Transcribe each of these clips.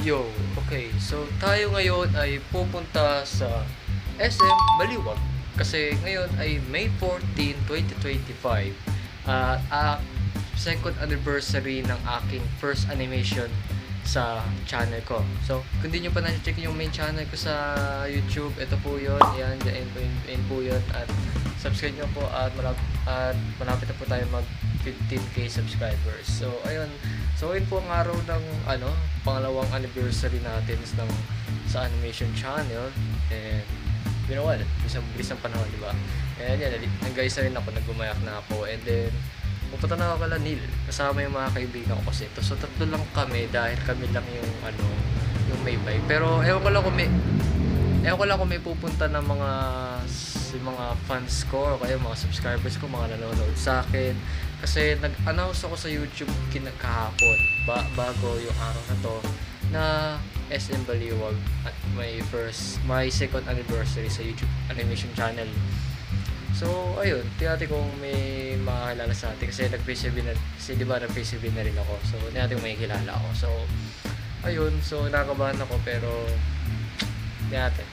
Yo, okay. So, tayo ngayon ay pupunta sa SM Baliwag. Kasi ngayon ay May 14, 2025. Second anniversary ng aking first animation sa channel ko. So, kung di nyo pa na-check yung main channel ko sa YouTube, ito po yun. Yan, yan po yun. At subscribe nyo po at malapit na po tayo mag 15k subscribers. So, ayun. So, yun po ang araw ng pangalawang anniversary natin sa animation channel. And, you know what? Isang panahon, di ba? And yan, nag-guys na rin ako, nagbumayak na ako. And then, pupunta na ako kala Neil. Kasama yung mga kaibigan ko kasi ito. So, tatlo lang kami dahil kami lang yung may bike. Pero, ewan ko lang kung may pupunta ng mga fans ko o kaya mga subscribers ko, mga nanonood sa akin. Kasi nag-announce ako sa YouTube kahapon bago yung araw na to na SM Baliwag at my second anniversary sa YouTube animation channel. So, ayun, tiyati kung may makakilala sa atin kasi nag-PCB na rin ako. So, tiyati kung may kilala ako. So, ayun, so nakakabahan ako pero tiyati.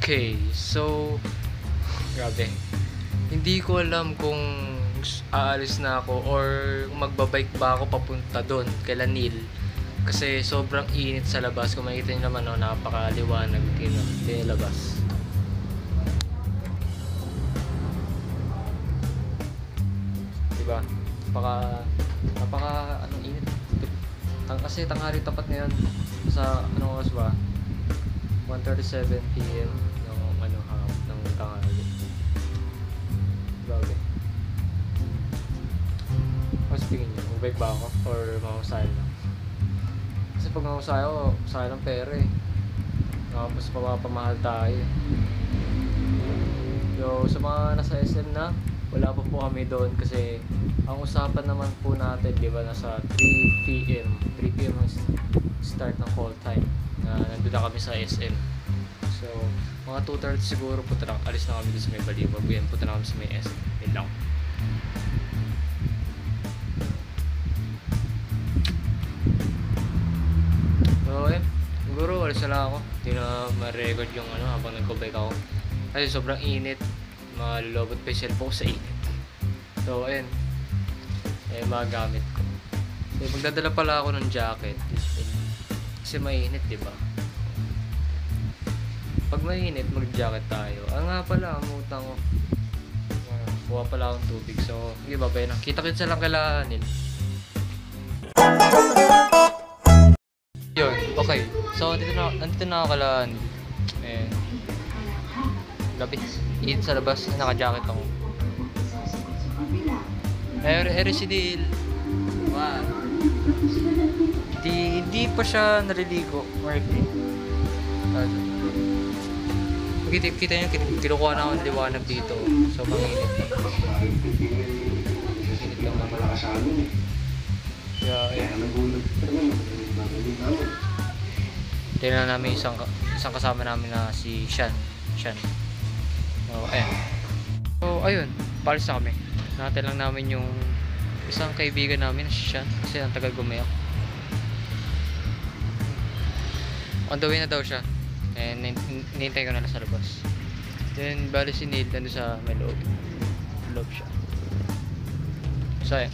Okay, so grabe. Hindi ko alam kung aalis na ako or magbabike ba ako papunta doon kay Lanil. Kasi sobrang init sa labas. Kung makikita nyo naman, napakaliwanag din labas. Diba? Napaka init. Kasi tanghali tapat ngayon sa oras ba? 1:37 PM ng tanghali. Grabe. Mas tingin nyo, magbike ba ako or mahusay lang? Kasi pag mahusay ako, sayang ng pera eh. Mas papamahal tayo. So, sa mga nasa SM na, wala pa po kami doon kasi ang usapan naman po natin, di ba, nasa 3 PM ang start ng call time na nandun na kami sa SM. So, mga 2:30 siguro alis na kami doon sa may Baliwag. Yan, punta na kami sa may SM. Yun lang. So, siguro alis na lang ako. Hindi na ma-record yung habang nag-bike ako. Kasi sobrang init. Malulobot pa yung cellphone ko sa init. So, ayun. Mga gamit ko. So, magdadala pala ako ng jacket. Kasi mainit, diba? Pag mainit, mag-jacket tayo. Nga pala, ang utang ko. Kuha pala akong tubig. So, hindi ba na? Kita-kitsa lang kailangan nila. Yun, okay. So, nandito na ako kailangan. Gabi. Init sa labas. Naka-jacket ako. Residil. Wow. Hindi pa siya naliligo. Kita nyo, kinukuha na ako ng liwanag dito. So, manginit lang. Manginit lang naman. Kaya, tingnan namin isang kasama namin na si Shan. So, So, ayun. Palis na kami. Natin lang namin yung isang kaibigan namin na si Shan. Kasi ang tagal gumayak. On the way na daw siya. And nintay ko na lang sa labas. Then bali si Neil nandun sa may loob siya. So ayan.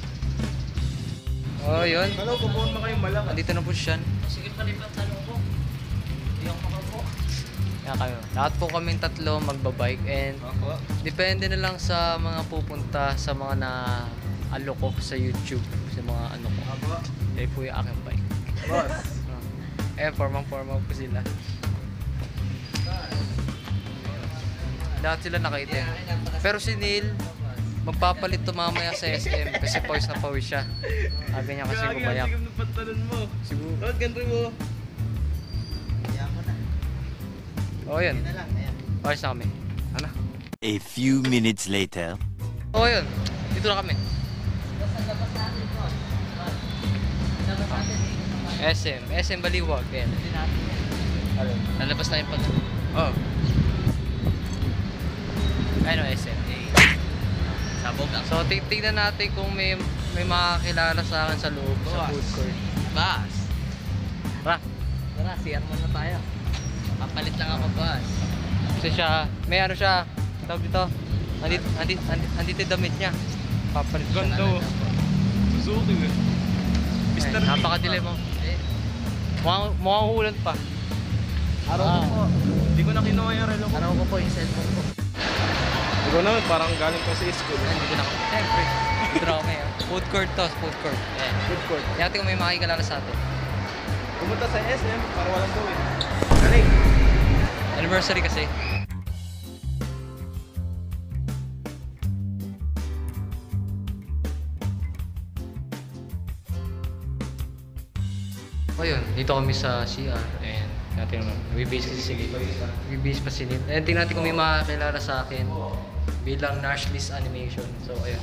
Oh yun. Hello, pupuon mo kayong malaki. Andito na po siya. Sige palipat tanong ko. Hindi ako makapo. Yan kayo. Lahat po kaming tatlo magbabike. And depende na lang sa mga pupunta, sa mga na-alok ko sa YouTube. Sa mga ko. Kaya po yung aking bike. Boss. Formang po sila. Lahat sila nakaitim. Pero si Neil, magpapalit to mamaya sa SM kasi pawis na pawis siya. Sabi niya kasi gumayak. Sigam ng pantalon mo. Siguro. Ganda mo. Ayan mo na. Oo yun. Pawis na kami. A few minutes later. Oo yun. Dito na kami. SM Baliwag. Yan. Lalabas na yung pag... Oh. Ano SM? Sabog lang. So tignan natin kung may makakilala sa akin sa loob sa food court. Bas. Tara. Tara, CR muna tayo. Kapalit lang ako, boss. Kasi siya, may ano siya, tawag dito, andito yung damit niya. Papalit siya. Ganda oh. Suzuki eh. Mr. P. Napakadilim mo. Mukhang ulan pa. Araw ko po. Hindi ko na kinuha yung relo ko. Araw ko po yung cellphone ko. Hindi ko na, parang galing pa sa school. Hindi ko na. Siyempre, drama yan. Food court to, food court. Food court. Kaya kung may makikilala sa atin. Pumunta sa SM para walang gawin. Galing. Anniversary kasi. O yun, dito kami sa CR and natin naman, we-base pa silid. And tingnan natin kung may makakilala sa akin bilang Nashless Animation. So ayun.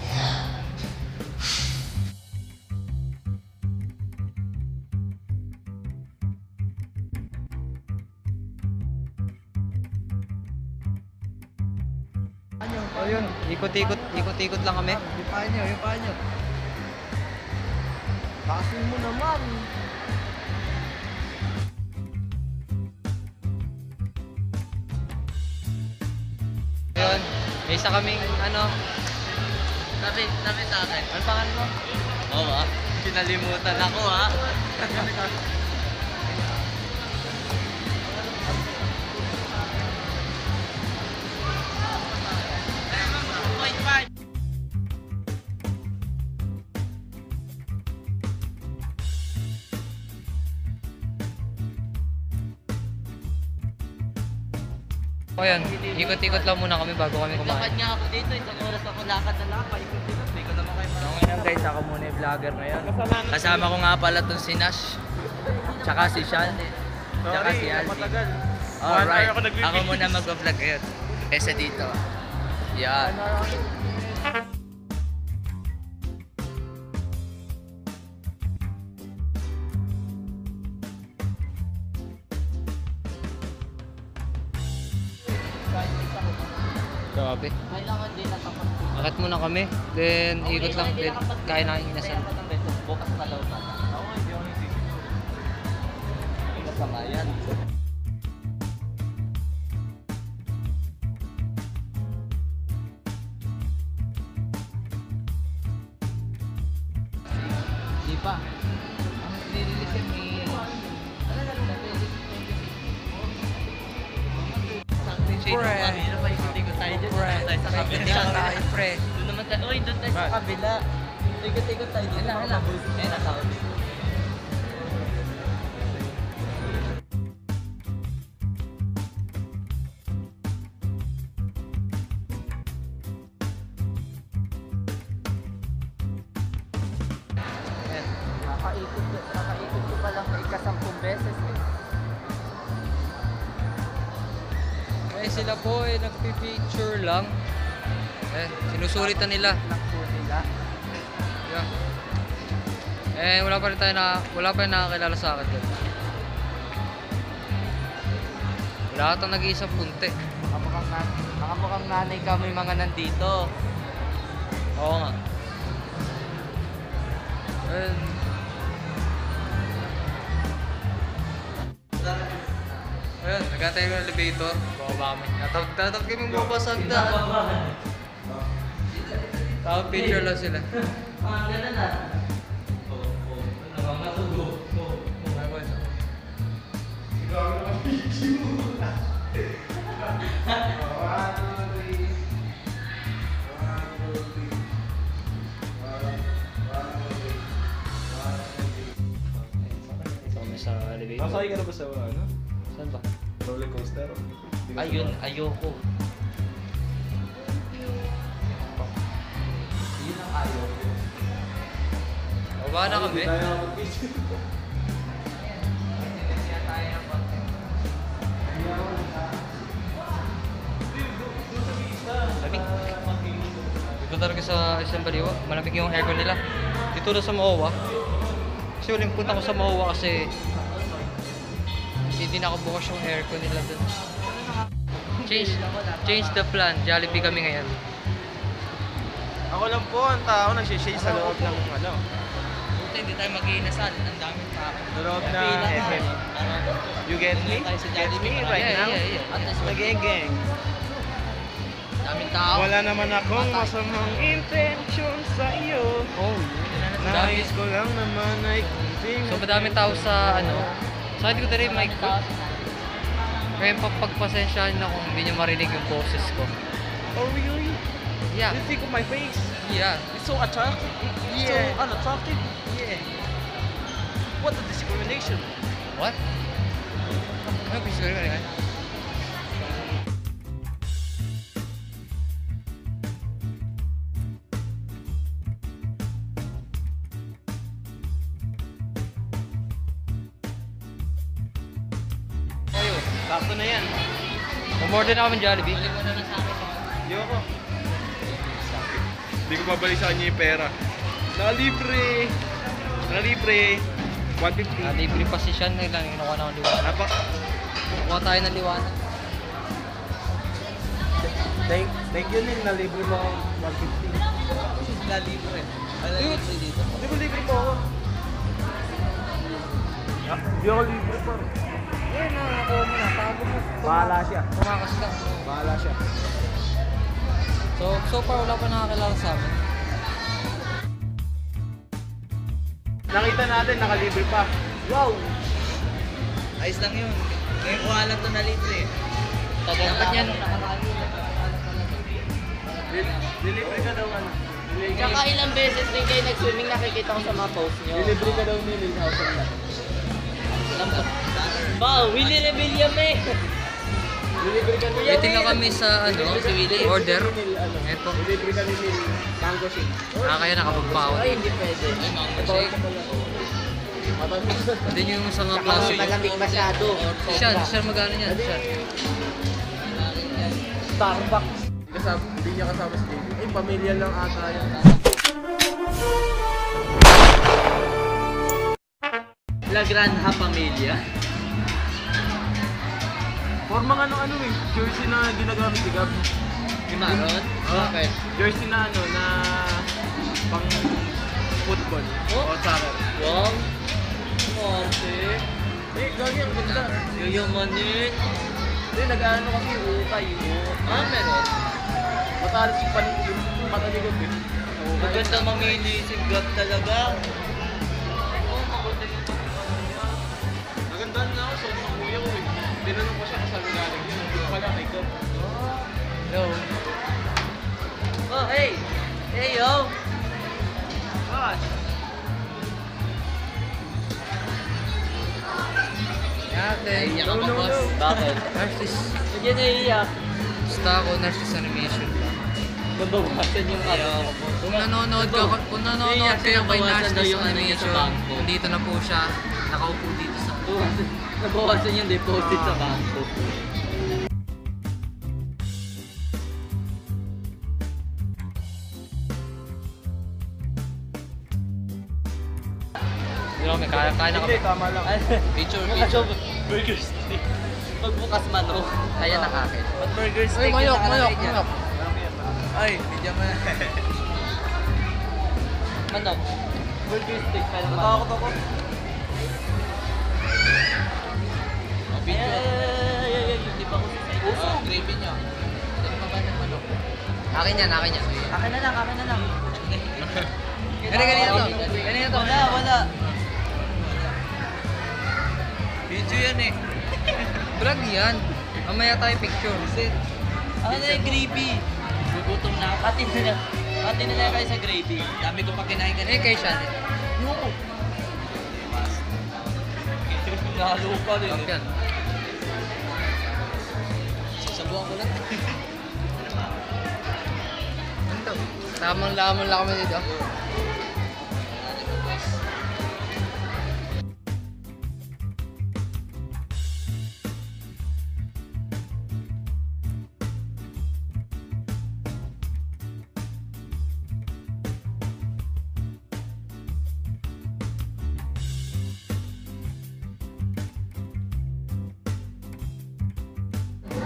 O yun, ikot-ikot lang kami. Yung paa nyo, yung paa nyo. Tasin mo naman. Ayun, may isa kaming ano, Sabi sa akin. ano pangalan mo? Oo ah. Kinalimutan ako ah. O yun, ikot-ikot lang muna kami bago kami Lakad kumain. nga ako dito, isang oras ako lakad na lang. Paikot-ikot. Hindi ko naman kayo ngayon guys, ako muna yung vlogger ngayon. Kasama ko nga pala itong si Nash. Tsaka si Sean. Tsaka si Alfie. matagal. Alright, ako nag-video. ako muna mag-vlog ngayon. Kesa dito. Yan. Grabe. Kailangan din na tapos. Akit muna kami, then ikot lang, then kain na inasal. Bukas na daw na. Oo, hindi ako nagsisiguro. Masama yan. Di pa. Ang nililisin ni... Pre. Kanina pa ikot-ikot tayo dyan. Pre. Tayo sa kabila. Ikot tayo, pre. Doon naman tayo. Uy, doon tayo sa kabila. Ikot-ikot tayo dito. Hala. Eh, natawag. Nakaikot ko pa lang ika-10 beses eh. Eh sila po eh nagpi-picture lang. Eh, sinusulitan nila. Nakpo nila. Yeah. Eh, wala pa rin nakakilala sa akin doon. Wala atang nag-iisang punte. Nakamukhang nanay kami mga nandito. Oo nga. And, ayun, nagkatay yung elevator. Bababa kami. Tatawag kami mabasag na. Tawag picture lang sila. Ganun na. So, kami sa elevator. Masakay ka na ba sa ano? Saan ba? Roller coaster? Ayun, ayoko. Yun ang ayoko. Baba na kami. Lamig. Dito talaga sa isang baliwa. Malamig yung aircon nila. Dito na sa Maowa. Kasi uling punta ko sa Maowa kasi hindi nakabukas yung aircon nila dun. Change the plan. Jollibee kami ngayon. Ako lang po ang tao nagsishade sa loob ng ano. buti hindi tayo mag-iinasal. Ang daming tao. Durog na Pila na. FM. You get me? Tayo sa Get Jollibee. me right now? At least Nag-gang. daming tao. Wala naman akong masamang intention sa iyo. Oh, Nais ko lang naman ay kunting... so madaming tao sa ano. Sa akin ko na rin mic ko. Kaya pagpasensyahan na kung hindi nyo marinig yung boses ko. Oh really? Yeah. You think of my face? Yeah. It's so attractive. Yeah. So unattractive. Yeah. What a discrimination. What? Ano gusto ko rin? Ayun, sakto na yan. Umorder na kami Jollibee. Di ako. Hindi ko babalik sa kanya yung pera. Nalibre! Nalibre! 150. Libre pa si Sean na lang. Kinukuha na akong liwanag. Napak. Kukuha tayo ng liwanag. Thank you Ning, nalibre mo ako 150. Na libre. Ano libre dito? Hindi ko libre mo ako. Hindi ako libre pa. Eh, nakakuha mo na. Tago mo. Bahala siya. Tumakas ka. Bahala siya. So far wala pa nakakilala sa amin. Nakita natin, nakalibre pa. Wow! Ayos lang yun. Ngayon ko alam to na libre. Dapat yan. Delivery ka daw ano? Tsaka ilang beses din kayo nag-swimming, nakikita ko sa mga post nyo. Delivery ka daw ni Lil House of Love. Wow, Willie Rebellion eh! Delivery ka ni Waiting lang kami sa ano, order. Eto. Delivery ka ni Lil Mango Shake. Kaya nakapagpaon. Ay, hindi pwede. Ay, mango shake. Hindi nyo yung isang klase. Malamig masyado. Siya magano niyan. Siya. Starbucks. Hindi niya kasama si Baby. Eh, pamilya lang ata yan. La Granja Familia. For mga ano eh, jersey na ginagamit ni Gab. Gimaron? Okay. Jersey na ano, na pang football o soccer. Wow. Morte. Eh, gagi ang ganda. Yuyamanin. Hindi, nag-ano kasi ukay. Ah, meron. Matalas yung mata ni Gab eh. Maganda mamili si God talaga. Nagandaan nga ako sa kuya ko eh. Tinanong ko siya kung saan galing yun. Hindi ko pala kay Gab. Hello. Oh, hey! Hey, yo! Gosh! Yate. Iyak ako, boss. Bakit? Narcis. Hindi na iiyak. Basta ako, Narcis Animation. Nabawasan yung ano. Kung nanonood kayo kay Narcis yung ano niya sa Animation, bangko. nandito na po siya. Nakaupo dito sa... Nabawasan yung deposit sa bangko. Hindi kami, kaya na kami. Hindi, tama lang. Picture. Burger stick. Pagbukas manok. Kaya na kakin. Pag burger Ay, stick mayok. yung nakalagay dyan. Ay, bigyan mo na. Manok. Burger stick pero manok. Natakot ako. Ay, hindi pa ko sa Gravy niya. Ano pa ba ng manok? Akin yan. Akin na lang, akin na lang. Ganito to. Wala. Video yan eh. Vlog yan. Mamaya tayo picture. Ano na yung gravy? Gugutom na ako. Pati na lang kayo sa gravy. Dami ko pa kinain kanina. Eh, kay Sean. No! Nalo pa rin Top eh. yan. Sasabuhan ko lang. Ano to? Tamang-lamang lang kami dito.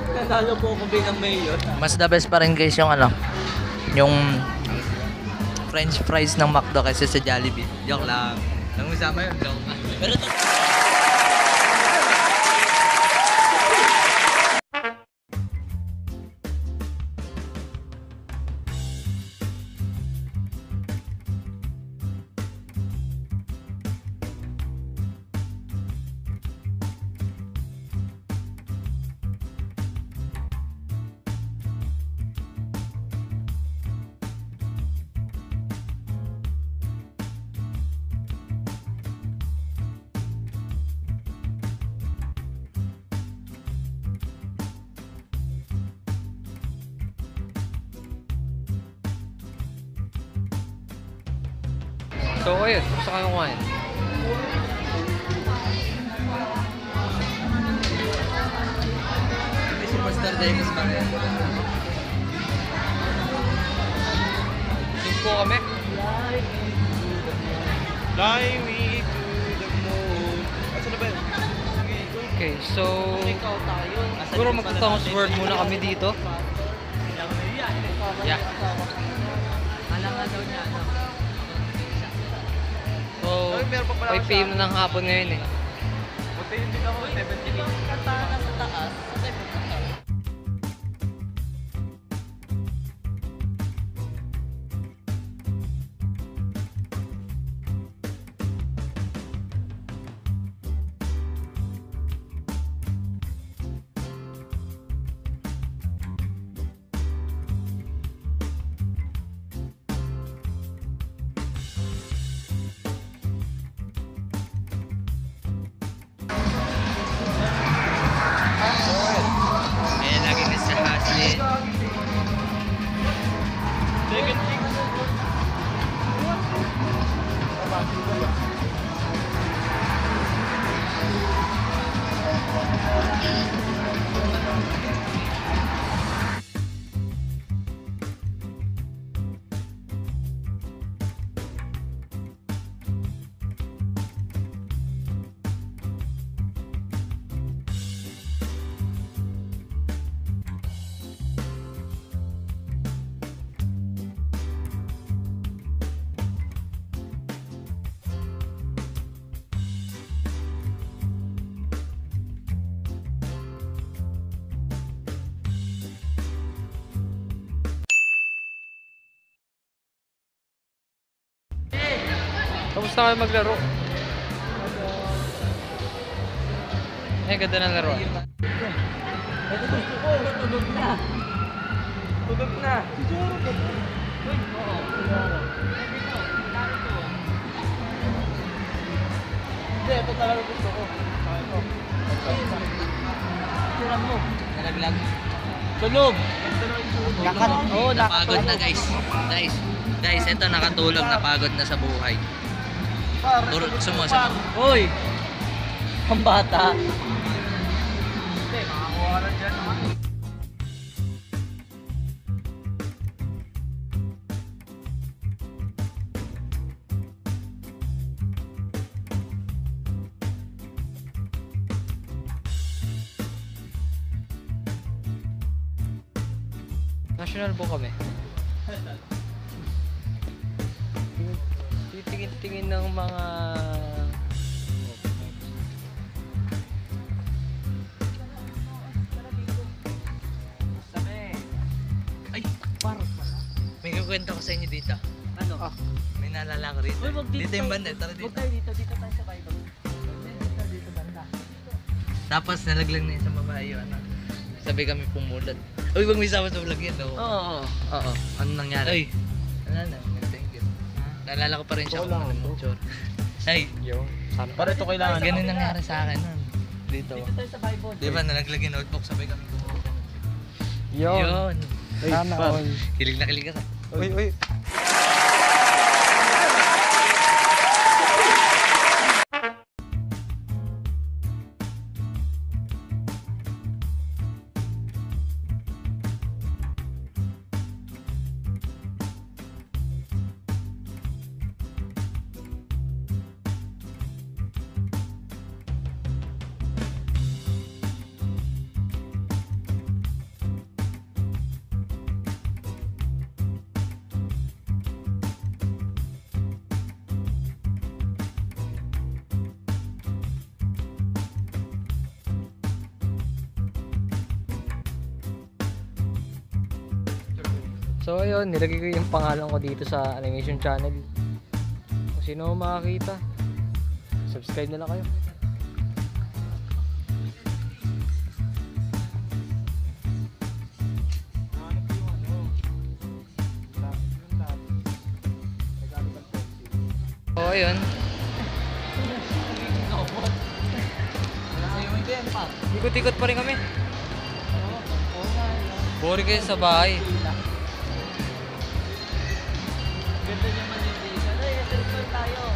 Nanalo po ako bilang mayor. Mas the best pa rin guys yung ano, yung French fries ng McDo kaysa sa Jollibee. Joke lang. Nang usama yun, joke man. Pero to... So, ayun. Gusto kayo kumain. May superstar Dennis pa rin. Doon po kami. Fly me to the moon. Asan na ba yun? Okay, so... Siguro magtatapos word muna kami dito. Yeah. Alangan daw niya, ano? So, Ay, meron pa pala 5 PM na ng hapon ngayon eh. Buti yung din ako, 70. Kanta na sa taas, sa pupunta. Ayan, lagi na sa haslin. Second thing. Kamusta kayo maglaro? Eh, ganda ng laro. Tulog na. Tulog na. Hindi, ito talaga gusto ko. Turan mo. Nalaglag. Tulog. Oo, napagod na guys. Guys, ito nakatulog, napagod na sa buhay. Sumo. Hoy! Ang bata. Hindi, makakuha ka na dyan. National po kami. Titingin-tingin ng mga... Ay, parang pala. May kukwento ko sa inyo dito. Ano? May naalala ko rito. Dito yung banda, tara dito. Dito tayo sa Bible. Dito banda. Tapos nalaglag na yun sa babae yun. Ano? Sabi kami pumulat. Uy, wag may sama sa vlog yan. Oo. Ano nangyari? Ay, wala na. Thank you. Naalala ko pa rin siya kung ano mo. Ay, Sana. Para ito kailangan. ganun nangyari sa akin nun. Dito. Dito tayo sa Bible. Di ba, nalaglag yung notebook, sabay kami pumulat. Yun. Sana all. Kilig na kilig ka. Uy. So ayun, nilagay ko yung pangalan ko dito sa animation channel. Kung sino makakita, subscribe na lang kayo. So ayun, ikot-ikot pa rin kami. Boring kayo sa bahay. Ganda naman yung dito. Ay, ito tayo.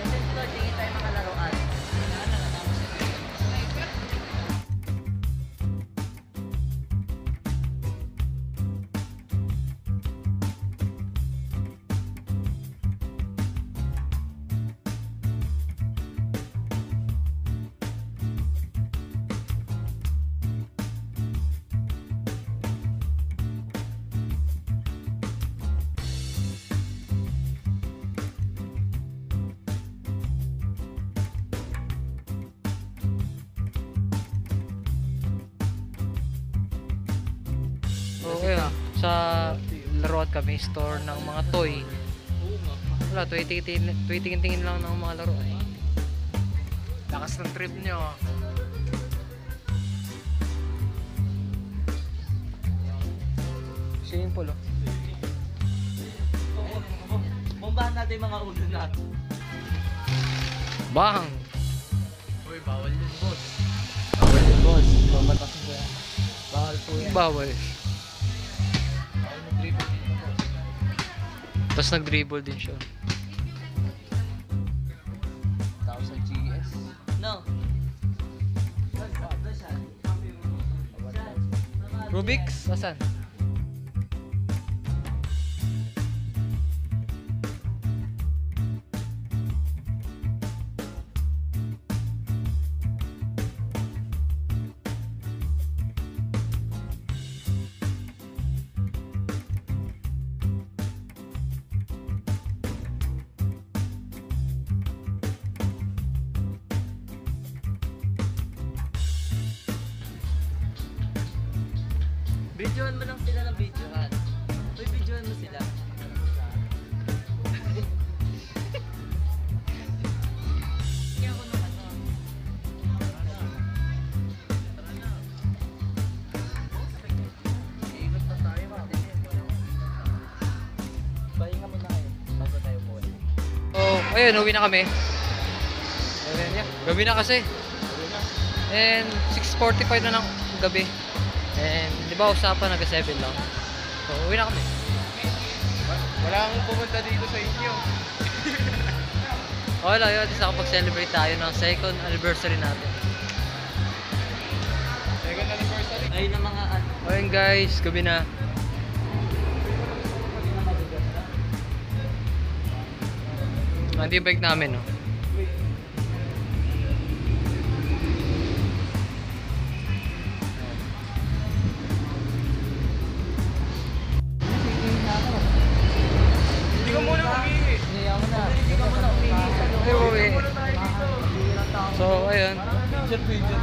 Ito, tingin tayo mga laruan. Okay, sa laruan kami, store ng mga toy. Wala, tuwitingin lang ng mga laruan. Lakas ng trip nyo. Simple oh. Bombahan natin yung mga ulo natin. Bang! Uy, bawal yun, boss. Bawal yun, boss. Bumbatas mo yan. Bawal po yan. Bawal. Bawal mag-dribble dito po. Tapos nag-dribble din siya. 1,000 GS. No. Rubik's? Asan? Videoan mo lang sila ng videoan. Uy, videoan mo sila. Kaya ako naman no. Tara na. Iikot pa tayo ba? Pahinga muna kayo. Bago tayo po. Oh, ayun, uwi na kami. Gabi na kasi. And 6:45 na ng gabi. And di ba usapan nag-7 lang. So uwi na kami. Wala akong pumunta dito sa inyo. Wala yun, at nakapag-celebrate tayo ng second anniversary natin. Second anniversary. Ayun ang mga ano. Ayun guys, gabi na. Hindi yung bike namin, no? Hindi ka muna umihi. Niya mo na. Hindi ka muna umihi. Ay, uwi. So, ayun. Picture.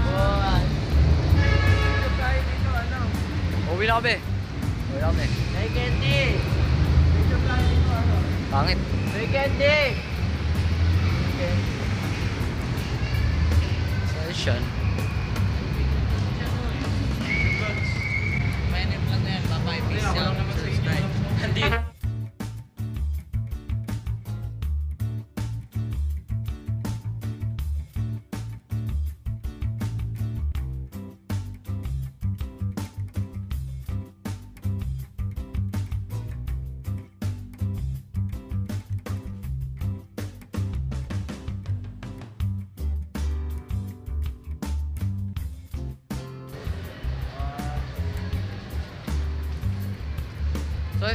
Uwi na kami. Uwi na kami. Hey, Candy! Pangit. Hey, Candy! Session. Minute lang na yan. Bye-bye. Peace out. Subscribe. Hindi. So,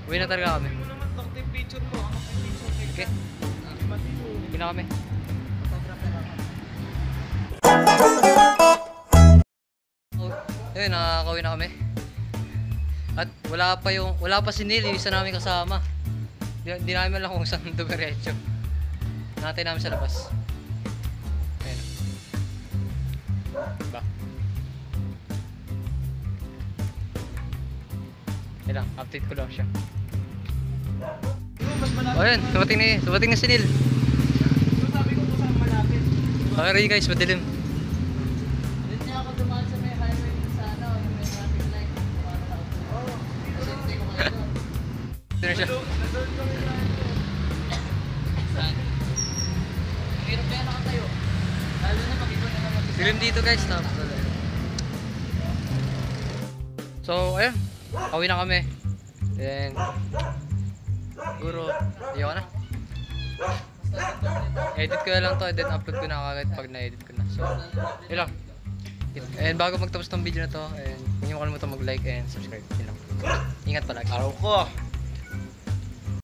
uwi na talaga kami. Ano naman, bakit yung picture mo? Ano yung picture? Okay. Uwi na kami. Oh, yun, nakakauwi na kami. At wala pa si Neil, yung isa namin kasama. Di namin alam kung saan dumiretso. Nakatay namin sa labas. Ayun. Ba? Yun lang, update ko lang siya. O yan, dumating na si Neil. Sabi ko kung saan malapit. Okay guys, madilim. Hindi niya ako dumaan sa may highway sa ano, yung may traffic light. Kasi hindi ko kayo doon. Ito na siya. Saan? Ang hirap kaya nakatayo. Lalo na pag ikaw na naman. Dilim dito guys, tapos so, ayun. Pauwi na kami. Then, siguro, iyo ka na. Edit ko na lang to, then upload ko na kagad pag na-edit ko na. So, yun lang. And bago magtapos ng video na to, and huwag niyo makalimutan mag-like and subscribe. Yun lang. Ingat palagi. Araw ko.